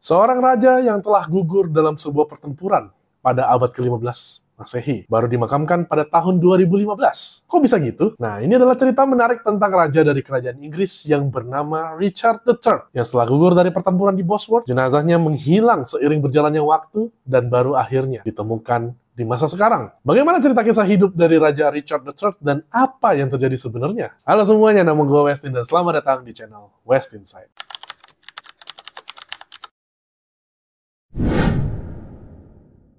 Seorang raja yang telah gugur dalam sebuah pertempuran pada abad ke-15 Masehi, baru dimakamkan pada tahun 2015. Kok bisa gitu? Nah, ini adalah cerita menarik tentang raja dari kerajaan Inggris yang bernama Richard III, yang setelah gugur dari pertempuran di Bosworth, jenazahnya menghilang seiring berjalannya waktu dan baru akhirnya ditemukan di masa sekarang. Bagaimana cerita kisah hidup dari Raja Richard III dan apa yang terjadi sebenarnya? Halo semuanya, nama gue Westin dan selamat datang di channel Westin Side.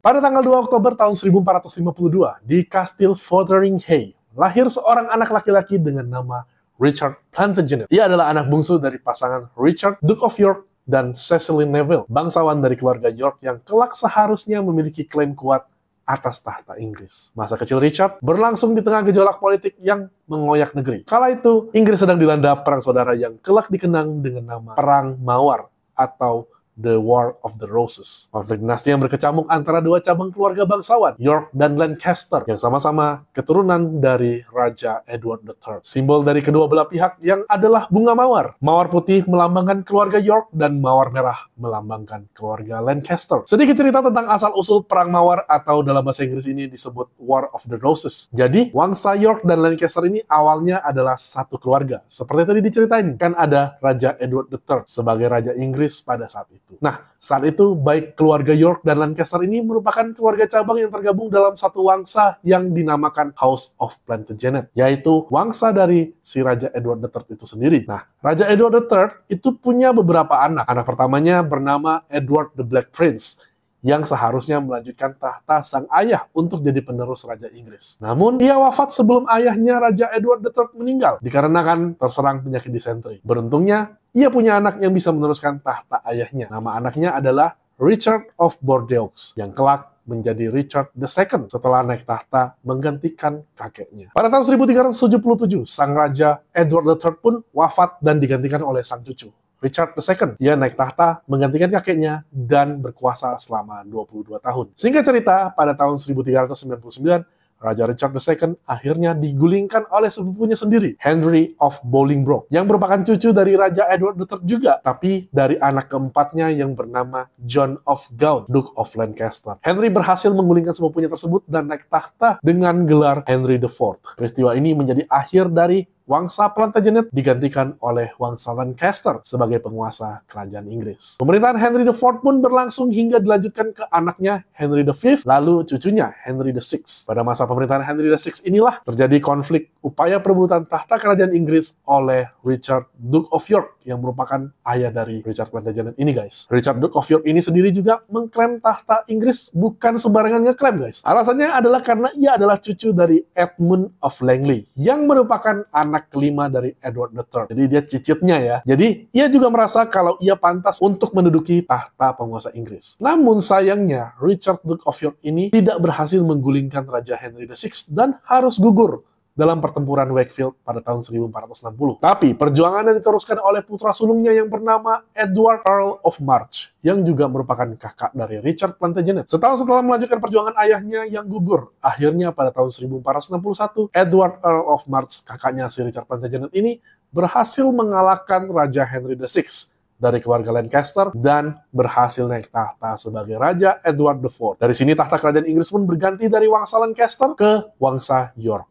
Pada tanggal 2 Oktober tahun 1452, di Kastil Fotheringhay, lahir seorang anak laki-laki dengan nama Richard Plantagenet. Ia adalah anak bungsu dari pasangan Richard, Duke of York, dan Cecily Neville, bangsawan dari keluarga York yang kelak seharusnya memiliki klaim kuat atas tahta Inggris. Masa kecil Richard berlangsung di tengah gejolak politik yang mengoyak negeri. Kala itu, Inggris sedang dilanda perang saudara yang kelak dikenang dengan nama Perang Mawar atau The War of the Roses. Konflik dinasti yang berkecamuk antara dua cabang keluarga bangsawan, York dan Lancaster, yang sama-sama keturunan dari Raja Edward III. Simbol dari kedua belah pihak yang adalah bunga mawar. Mawar putih melambangkan keluarga York dan mawar merah melambangkan keluarga Lancaster. Sedikit cerita tentang asal-usul Perang Mawar atau dalam bahasa Inggris ini disebut War of the Roses. Jadi, wangsa York dan Lancaster ini awalnya adalah satu keluarga. Seperti tadi diceritain, kan ada Raja Edward III sebagai Raja Inggris pada saat itu. Nah, saat itu baik keluarga York dan Lancaster ini merupakan keluarga cabang yang tergabung dalam satu wangsa yang dinamakan House of Plantagenet, yaitu wangsa dari si Raja Edward III itu sendiri. Nah, Raja Edward III itu punya beberapa anak. Anak pertamanya bernama Edward the Black Prince, yang seharusnya melanjutkan tahta sang ayah untuk jadi penerus Raja Inggris. Namun, ia wafat sebelum ayahnya Raja Edward III meninggal, dikarenakan terserang penyakit disentri. Beruntungnya, ia punya anak yang bisa meneruskan tahta ayahnya. Nama anaknya adalah Richard of Bordeaux, yang kelak menjadi Richard II setelah naik tahta menggantikan kakeknya. Pada tahun 1377, sang Raja Edward III pun wafat dan digantikan oleh sang cucu, Richard II. Ia naik tahta menggantikan kakeknya dan berkuasa selama 22 tahun. Singkat cerita, pada tahun 1399, Raja Richard II akhirnya digulingkan oleh sepupunya sendiri, Henry of Bolingbroke, yang merupakan cucu dari Raja Edward III juga, tapi dari anak keempatnya yang bernama John of Gaunt, Duke of Lancaster. Henry berhasil menggulingkan sepupunya tersebut dan naik tahta dengan gelar Henry IV. Peristiwa ini menjadi akhir dari wangsa Plantagenet digantikan oleh wangsa Lancaster sebagai penguasa kerajaan Inggris. Pemerintahan Henry IV pun berlangsung hingga dilanjutkan ke anaknya Henry V, lalu cucunya Henry VI. Pada masa pemerintahan Henry VI inilah terjadi konflik upaya perebutan tahta kerajaan Inggris oleh Richard, Duke of York, yang merupakan ayah dari Richard Plantagenet ini, guys. Richard, Duke of York ini sendiri juga mengklaim tahta Inggris bukan sembarangan ngeklaim, guys. Alasannya adalah karena ia adalah cucu dari Edmund of Langley, yang merupakan anak kelima dari Edward III. Jadi dia cicitnya ya. Jadi ia juga merasa kalau ia pantas untuk menduduki tahta penguasa Inggris. Namun sayangnya Richard, Duke of York ini tidak berhasil menggulingkan Raja Henry VI dan harus gugur dalam pertempuran Wakefield pada tahun 1460. Tapi perjuangannya diteruskan oleh putra sulungnya yang bernama Edward Earl of March, yang juga merupakan kakak dari Richard Plantagenet. Setahun setelah melanjutkan perjuangan ayahnya yang gugur, akhirnya pada tahun 1461, Edward Earl of March, kakaknya si Richard Plantagenet ini, berhasil mengalahkan Raja Henry VI dari keluarga Lancaster dan berhasil naik tahta sebagai Raja Edward IV. Dari sini tahta kerajaan Inggris pun berganti dari wangsa Lancaster ke wangsa York.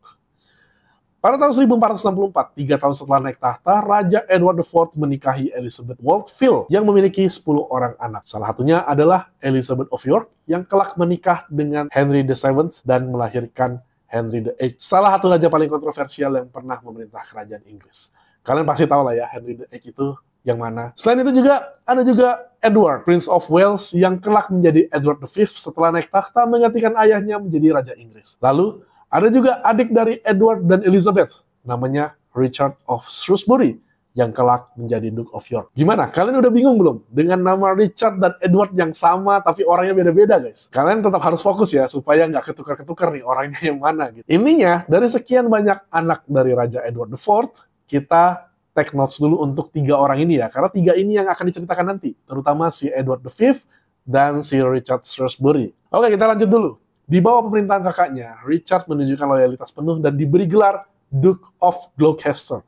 Pada tahun 1464, 3 tahun setelah naik tahta, Raja Edward IV menikahi Elizabeth Waldfield yang memiliki 10 orang anak. Salah satunya adalah Elizabeth of York yang kelak menikah dengan Henry VII dan melahirkan Henry VIII, salah satu raja paling kontroversial yang pernah memerintah kerajaan Inggris. Kalian pasti tahu lah ya, Henry VIII itu yang mana. Selain itu juga, ada juga Edward, Prince of Wales, yang kelak menjadi Edward V setelah naik tahta menggantikan ayahnya menjadi Raja Inggris. Lalu, ada juga adik dari Edward dan Elizabeth, namanya Richard of Shrewsbury, yang kelak menjadi Duke of York. Gimana? Kalian udah bingung belum? Dengan nama Richard dan Edward yang sama, tapi orangnya beda-beda, guys. Kalian tetap harus fokus ya, supaya nggak ketukar-ketukar nih orangnya yang mana. Gitu. Intinya, dari sekian banyak anak dari Raja Edward IV, kita take notes dulu untuk 3 orang ini ya, karena 3 ini yang akan diceritakan nanti, terutama si Edward V dan si Richard Shrewsbury. Oke, kita lanjut dulu. Di bawah pemerintahan kakaknya, Richard menunjukkan loyalitas penuh dan diberi gelar Duke of Gloucester.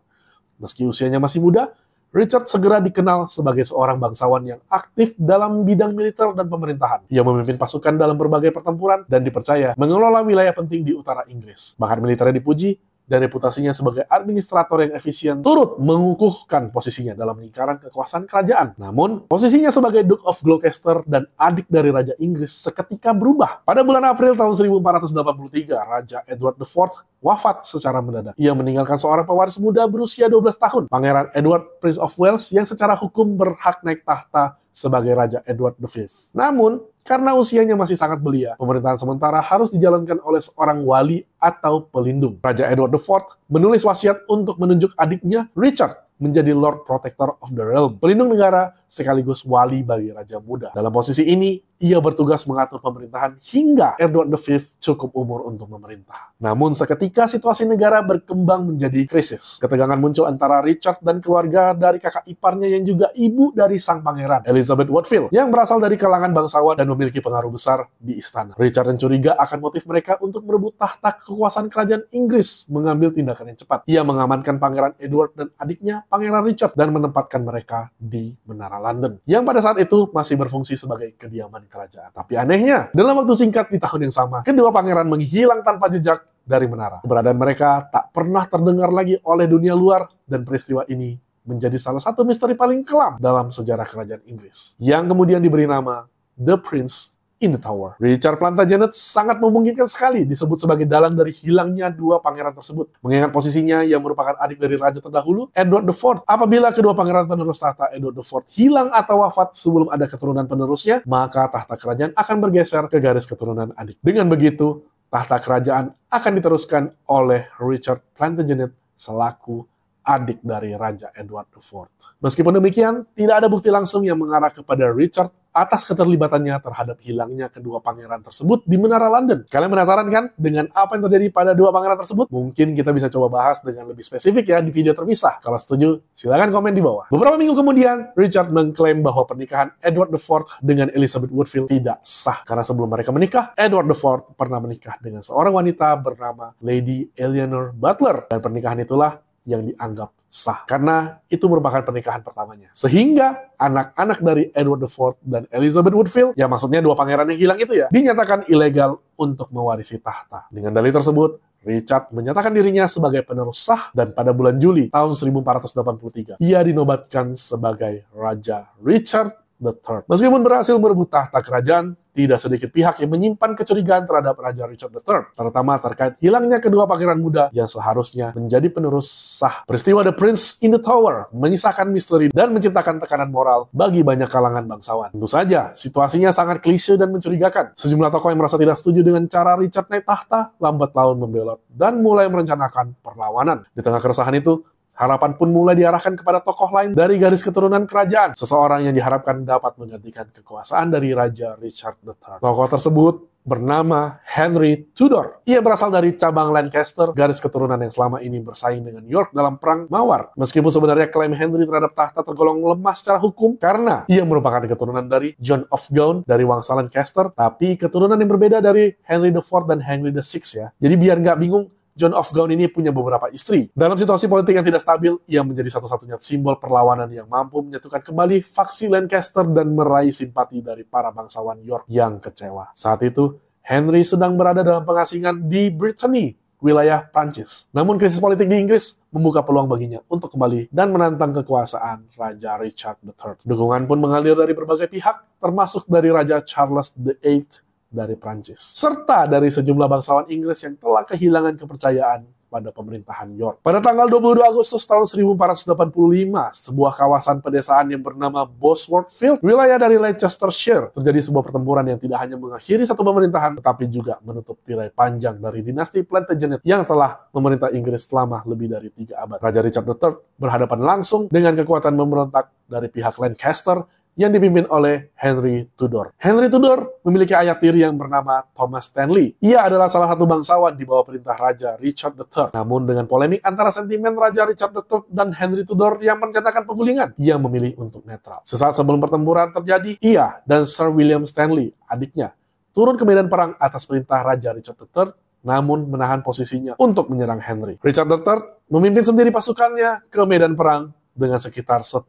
Meski usianya masih muda, Richard segera dikenal sebagai seorang bangsawan yang aktif dalam bidang militer dan pemerintahan. Ia memimpin pasukan dalam berbagai pertempuran dan dipercaya mengelola wilayah penting di utara Inggris. Bahkan militernya dipuji, dan reputasinya sebagai administrator yang efisien turut mengukuhkan posisinya dalam lingkaran kekuasaan kerajaan. Namun, posisinya sebagai Duke of Gloucester dan adik dari Raja Inggris seketika berubah. Pada bulan April tahun 1483, Raja Edward IV wafat secara mendadak. Ia meninggalkan seorang pewaris muda berusia 12 tahun, Pangeran Edward, Prince of Wales, yang secara hukum berhak naik tahta sebagai Raja Edward V. Namun, karena usianya masih sangat belia, pemerintahan sementara harus dijalankan oleh seorang wali atau pelindung. Raja Edward IV menulis wasiat untuk menunjuk adiknya Richard menjadi Lord Protector of the Realm, pelindung negara sekaligus wali bagi raja muda. Dalam posisi ini, ia bertugas mengatur pemerintahan hingga Edward V cukup umur untuk memerintah. Namun seketika situasi negara berkembang menjadi krisis. Ketegangan muncul antara Richard dan keluarga dari kakak iparnya yang juga ibu dari sang pangeran, Elizabeth Woodville, yang berasal dari kalangan bangsawan dan memiliki pengaruh besar di istana. Richard yang curiga akan motif mereka untuk merebut tahta kekuasaan kerajaan Inggris mengambil tindakan yang cepat. Ia mengamankan Pangeran Edward dan adiknya Pangeran Richard dan menempatkan mereka di Menara London, yang pada saat itu masih berfungsi sebagai kediaman kerajaan. Tapi anehnya, dalam waktu singkat di tahun yang sama, kedua pangeran menghilang tanpa jejak dari menara. Keberadaan mereka tak pernah terdengar lagi oleh dunia luar, dan peristiwa ini menjadi salah satu misteri paling kelam dalam sejarah kerajaan Inggris, yang kemudian diberi nama The Prince in the Tower. Richard Plantagenet sangat memungkinkan sekali disebut sebagai dalang dari hilangnya dua pangeran tersebut. Mengingat posisinya yang merupakan adik dari raja terdahulu, Edward IV. Apabila kedua pangeran penerus tahta Edward IV hilang atau wafat sebelum ada keturunan penerusnya, maka tahta kerajaan akan bergeser ke garis keturunan adik. Dengan begitu, tahta kerajaan akan diteruskan oleh Richard Plantagenet selaku adik dari Raja Edward IV. Meskipun demikian, tidak ada bukti langsung yang mengarah kepada Richard atas keterlibatannya terhadap hilangnya kedua pangeran tersebut di Menara London. Kalian penasaran kan dengan apa yang terjadi pada dua pangeran tersebut? Mungkin kita bisa coba bahas dengan lebih spesifik ya di video terpisah. Kalau setuju, silakan komen di bawah. Beberapa minggu kemudian, Richard mengklaim bahwa pernikahan Edward IV dengan Elizabeth Woodville tidak sah. Karena sebelum mereka menikah, Edward IV pernah menikah dengan seorang wanita bernama Lady Eleanor Butler. Dan pernikahan itulah yang dianggap sah, karena itu merupakan pernikahan pertamanya. Sehingga anak-anak dari Edward IV dan Elizabeth Woodville, ya maksudnya dua pangeran yang hilang itu ya, dinyatakan ilegal untuk mewarisi tahta. Dengan dalih tersebut, Richard menyatakan dirinya sebagai penerus sah, dan pada bulan Juli tahun 1483, ia dinobatkan sebagai Raja Richard III. Meskipun berhasil merebut tahta kerajaan, tidak sedikit pihak yang menyimpan kecurigaan terhadap Raja Richard III, terutama terkait hilangnya kedua pangeran muda yang seharusnya menjadi penerus sah. Peristiwa The Prince in the Tower menyisakan misteri dan menciptakan tekanan moral bagi banyak kalangan bangsawan. Tentu saja, situasinya sangat klise dan mencurigakan. Sejumlah tokoh yang merasa tidak setuju dengan cara Richard naik tahta, lambat laun membelot dan mulai merencanakan perlawanan. Di tengah keresahan itu, harapan pun mulai diarahkan kepada tokoh lain dari garis keturunan kerajaan. Seseorang yang diharapkan dapat menggantikan kekuasaan dari Raja Richard III. Tokoh tersebut bernama Henry Tudor. Ia berasal dari cabang Lancaster, garis keturunan yang selama ini bersaing dengan York dalam Perang Mawar. Meskipun sebenarnya klaim Henry terhadap tahta tergolong lemah secara hukum, karena ia merupakan keturunan dari John of Gaunt dari Wangsa Lancaster, tapi keturunan yang berbeda dari Henry IV dan Henry VI ya. Jadi biar nggak bingung, John of Gaunt ini punya beberapa istri. Dalam situasi politik yang tidak stabil, ia menjadi satu-satunya simbol perlawanan yang mampu menyatukan kembali faksi Lancaster dan meraih simpati dari para bangsawan York yang kecewa. Saat itu, Henry sedang berada dalam pengasingan di Brittany, wilayah Prancis. Namun krisis politik di Inggris membuka peluang baginya untuk kembali dan menantang kekuasaan Raja Richard III. Dukungan pun mengalir dari berbagai pihak, termasuk dari Raja Charles VIII dari Prancis, serta dari sejumlah bangsawan Inggris yang telah kehilangan kepercayaan pada pemerintahan York. Pada tanggal 22 Agustus tahun 1485, sebuah kawasan pedesaan yang bernama Bosworth Field, wilayah dari Leicestershire, terjadi sebuah pertempuran yang tidak hanya mengakhiri satu pemerintahan, tetapi juga menutup tirai panjang dari dinasti Plantagenet yang telah memerintah Inggris selama lebih dari 3 abad. Raja Richard III berhadapan langsung dengan kekuatan pemberontak dari pihak Lancaster yang dipimpin oleh Henry Tudor. Henry Tudor memiliki ayah tiri yang bernama Thomas Stanley. Ia adalah salah satu bangsawan di bawah perintah Raja Richard III. Namun dengan polemik antara sentimen Raja Richard III dan Henry Tudor yang merencanakan penggulingan, ia memilih untuk netral. Sesaat sebelum pertempuran terjadi, ia dan Sir William Stanley, adiknya, turun ke medan perang atas perintah Raja Richard III, namun menahan posisinya untuk menyerang Henry. Richard III memimpin sendiri pasukannya ke medan perang dengan sekitar 10.000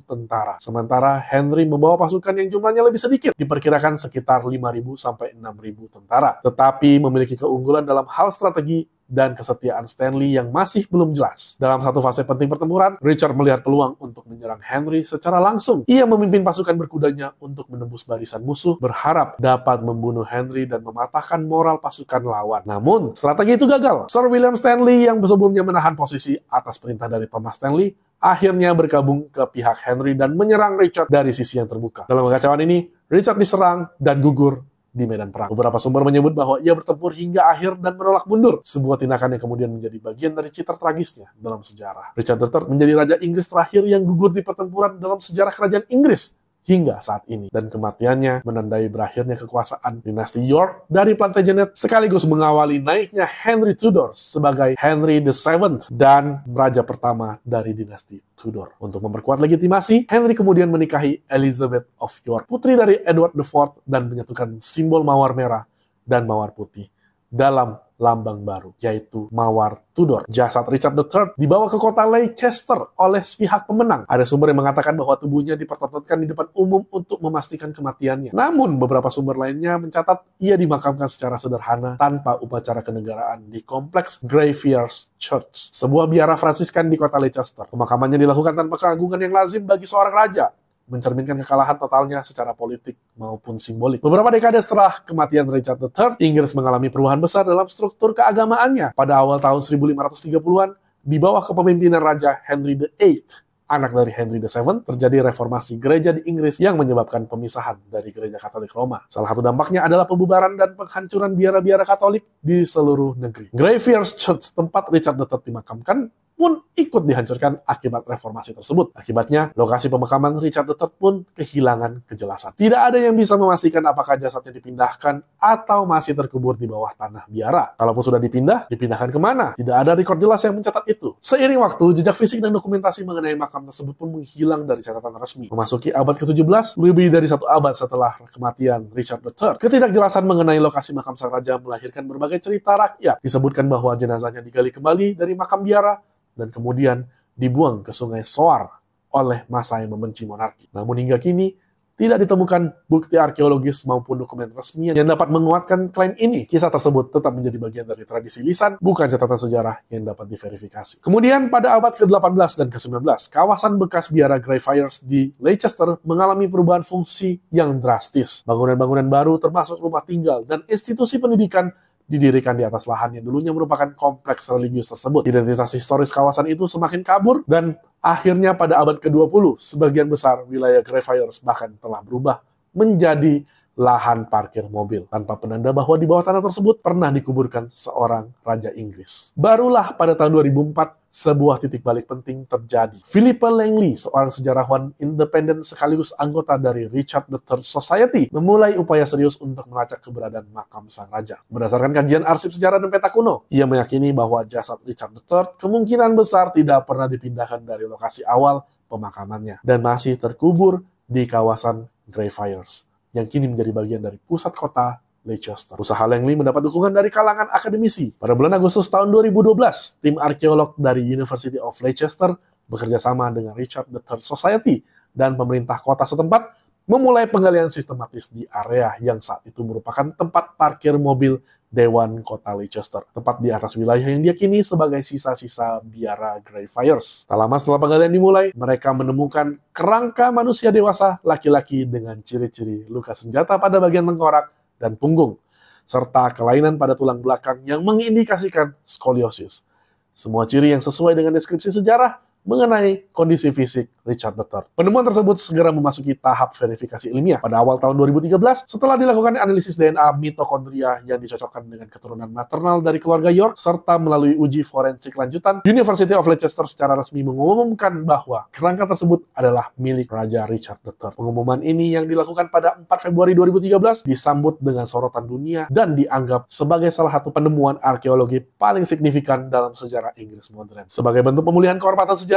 tentara. Sementara Henry membawa pasukan yang jumlahnya lebih sedikit, diperkirakan sekitar 5.000 sampai 6.000 tentara. Tetapi memiliki keunggulan dalam hal strategi dan kesetiaan Stanley yang masih belum jelas. Dalam satu fase penting pertempuran, Richard melihat peluang untuk menyerang Henry secara langsung. Ia memimpin pasukan berkudanya untuk menembus barisan musuh, berharap dapat membunuh Henry dan mematahkan moral pasukan lawan. Namun, strategi itu gagal. Sir William Stanley yang sebelumnya menahan posisi atas perintah dari Thomas Stanley, akhirnya bergabung ke pihak Henry dan menyerang Richard dari sisi yang terbuka. Dalam kekacauan ini, Richard diserang dan gugur di medan perang. Beberapa sumber menyebut bahwa ia bertempur hingga akhir dan menolak mundur, sebuah tindakan yang kemudian menjadi bagian dari citra tragisnya dalam sejarah. Richard III menjadi raja Inggris terakhir yang gugur di pertempuran dalam sejarah kerajaan Inggris hingga saat ini, dan kematiannya menandai berakhirnya kekuasaan dinasti York dari Plantagenet, sekaligus mengawali naiknya Henry Tudor sebagai Henry VII dan raja pertama dari dinasti Tudor. Untuk memperkuat legitimasi, Henry kemudian menikahi Elizabeth of York, putri dari Edward IV, dan menyatukan simbol mawar merah dan mawar putih dalam lambang baru, yaitu mawar Tudor. Jasad Richard III dibawa ke kota Leicester oleh pihak pemenang. Ada sumber yang mengatakan bahwa tubuhnya dipertontonkan di depan umum untuk memastikan kematiannya. Namun, beberapa sumber lainnya mencatat ia dimakamkan secara sederhana tanpa upacara kenegaraan di kompleks Greyfriars Church, sebuah biara Fransiskan di kota Leicester. Pemakamannya dilakukan tanpa keagungan yang lazim bagi seorang raja, mencerminkan kekalahan totalnya secara politik maupun simbolik. Beberapa dekade setelah kematian Richard III, Inggris mengalami perubahan besar dalam struktur keagamaannya. Pada awal tahun 1530-an, di bawah kepemimpinan Raja Henry VIII, anak dari Henry VII, terjadi reformasi gereja di Inggris yang menyebabkan pemisahan dari gereja Katolik Roma. Salah satu dampaknya adalah pembubaran dan penghancuran biara-biara Katolik di seluruh negeri. Greyfriars Church, tempat Richard III dimakamkan, pun ikut dihancurkan akibat reformasi tersebut. Akibatnya, lokasi pemakaman Richard III pun kehilangan kejelasan. Tidak ada yang bisa memastikan apakah jasadnya dipindahkan atau masih terkubur di bawah tanah biara. Kalaupun sudah dipindahkan kemana? Tidak ada rekor jelas yang mencatat itu. Seiring waktu, jejak fisik dan dokumentasi mengenai makam tersebut pun menghilang dari catatan resmi. Memasuki abad ke-17, lebih dari satu abad setelah kematian Richard III, ketidakjelasan mengenai lokasi makam sang raja melahirkan berbagai cerita rakyat. Disebutkan bahwa jenazahnya digali kembali dari makam biara dan kemudian dibuang ke sungai Soar oleh massa yang membenci monarki. Namun hingga kini, tidak ditemukan bukti arkeologis maupun dokumen resmi yang dapat menguatkan klaim ini. Kisah tersebut tetap menjadi bagian dari tradisi lisan, bukan catatan sejarah yang dapat diverifikasi. Kemudian pada abad ke-18 dan ke-19, kawasan bekas biara Greyfriars di Leicester mengalami perubahan fungsi yang drastis. Bangunan-bangunan baru termasuk rumah tinggal dan institusi pendidikan didirikan di atas lahan yang dulunya merupakan kompleks religius tersebut. Identitas historis kawasan itu semakin kabur dan akhirnya pada abad ke-20, sebagian besar wilayah Greyfriars bahkan telah berubah menjadi lahan parkir mobil, tanpa penanda bahwa di bawah tanah tersebut pernah dikuburkan seorang Raja Inggris. Barulah pada tahun 2004, sebuah titik balik penting terjadi. Philippa Langley, seorang sejarawan independen sekaligus anggota dari Richard III Society, memulai upaya serius untuk melacak keberadaan makam sang raja. Berdasarkan kajian arsip sejarah dan peta kuno, ia meyakini bahwa jasad Richard III kemungkinan besar tidak pernah dipindahkan dari lokasi awal pemakamannya dan masih terkubur di kawasan Greyfriars, yang kini menjadi bagian dari pusat kota Leicester. Usaha Langley mendapat dukungan dari kalangan akademisi. Pada bulan Agustus tahun 2012, tim arkeolog dari University of Leicester bekerja sama dengan Richard III Society dan pemerintah kota setempat memulai penggalian sistematis di area yang saat itu merupakan tempat parkir mobil Dewan Kota Leicester, tepat di atas wilayah yang diyakini sebagai sisa-sisa biara Greyfriars. Tak lama setelah penggalian dimulai, mereka menemukan kerangka manusia dewasa laki-laki dengan ciri-ciri luka senjata pada bagian tengkorak dan punggung, serta kelainan pada tulang belakang yang mengindikasikan skoliosis. Semua ciri yang sesuai dengan deskripsi sejarah mengenai kondisi fisik Richard III. Penemuan tersebut segera memasuki tahap verifikasi ilmiah. Pada awal tahun 2013, setelah dilakukan analisis DNA mitokondria yang dicocokkan dengan keturunan maternal dari keluarga York, serta melalui uji forensik lanjutan, University of Leicester secara resmi mengumumkan bahwa kerangka tersebut adalah milik Raja Richard III. Pengumuman ini yang dilakukan pada 4 Februari 2013 disambut dengan sorotan dunia dan dianggap sebagai salah satu penemuan arkeologi paling signifikan dalam sejarah Inggris modern. Sebagai bentuk pemulihan kehormatan sejarah,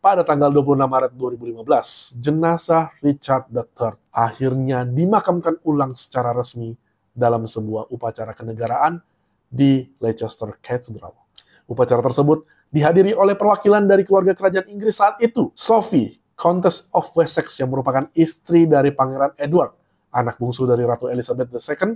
pada tanggal 26 Maret 2015, jenazah Richard III akhirnya dimakamkan ulang secara resmi dalam sebuah upacara kenegaraan di Leicester Cathedral. Upacara tersebut dihadiri oleh perwakilan dari keluarga kerajaan Inggris saat itu, Sophie, Countess of Wessex yang merupakan istri dari Pangeran Edward, anak bungsu dari Ratu Elizabeth II.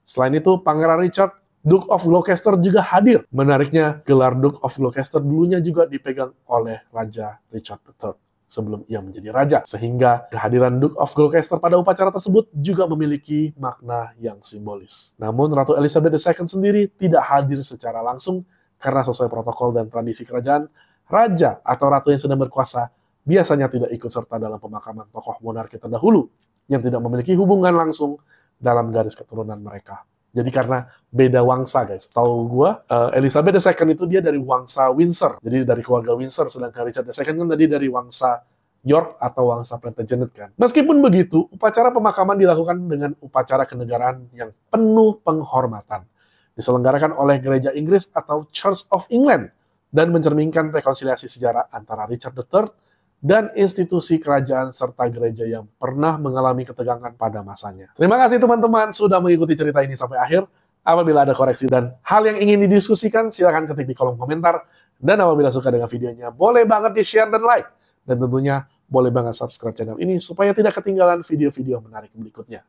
Selain itu, Pangeran Richard, Duke of Gloucester juga hadir. Menariknya, gelar Duke of Gloucester dulunya juga dipegang oleh Raja Richard III sebelum ia menjadi raja. Sehingga kehadiran Duke of Gloucester pada upacara tersebut juga memiliki makna yang simbolis. Namun Ratu Elizabeth II sendiri tidak hadir secara langsung karena sesuai protokol dan tradisi kerajaan, raja atau ratu yang sedang berkuasa biasanya tidak ikut serta dalam pemakaman tokoh monarki terdahulu yang tidak memiliki hubungan langsung dalam garis keturunan mereka. Jadi karena beda wangsa, guys. Tahu gua, Elizabeth II itu dia dari wangsa Windsor. Jadi dari keluarga Windsor. Sedangkan Richard II kan tadi dari wangsa York atau wangsa Plantagenet kan. Meskipun begitu, upacara pemakaman dilakukan dengan upacara kenegaraan yang penuh penghormatan. Diselenggarakan oleh Gereja Inggris atau Church of England dan mencerminkan rekonsiliasi sejarah antara Richard III dan institusi kerajaan serta gereja yang pernah mengalami ketegangan pada masanya. Terima kasih teman-teman sudah mengikuti cerita ini sampai akhir. Apabila ada koreksi dan hal yang ingin didiskusikan, silahkan ketik di kolom komentar. Dan apabila suka dengan videonya, boleh banget di-share dan like. Dan tentunya boleh banget subscribe channel ini supaya tidak ketinggalan video-video menarik berikutnya.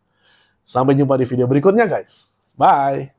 Sampai jumpa di video berikutnya, guys. Bye!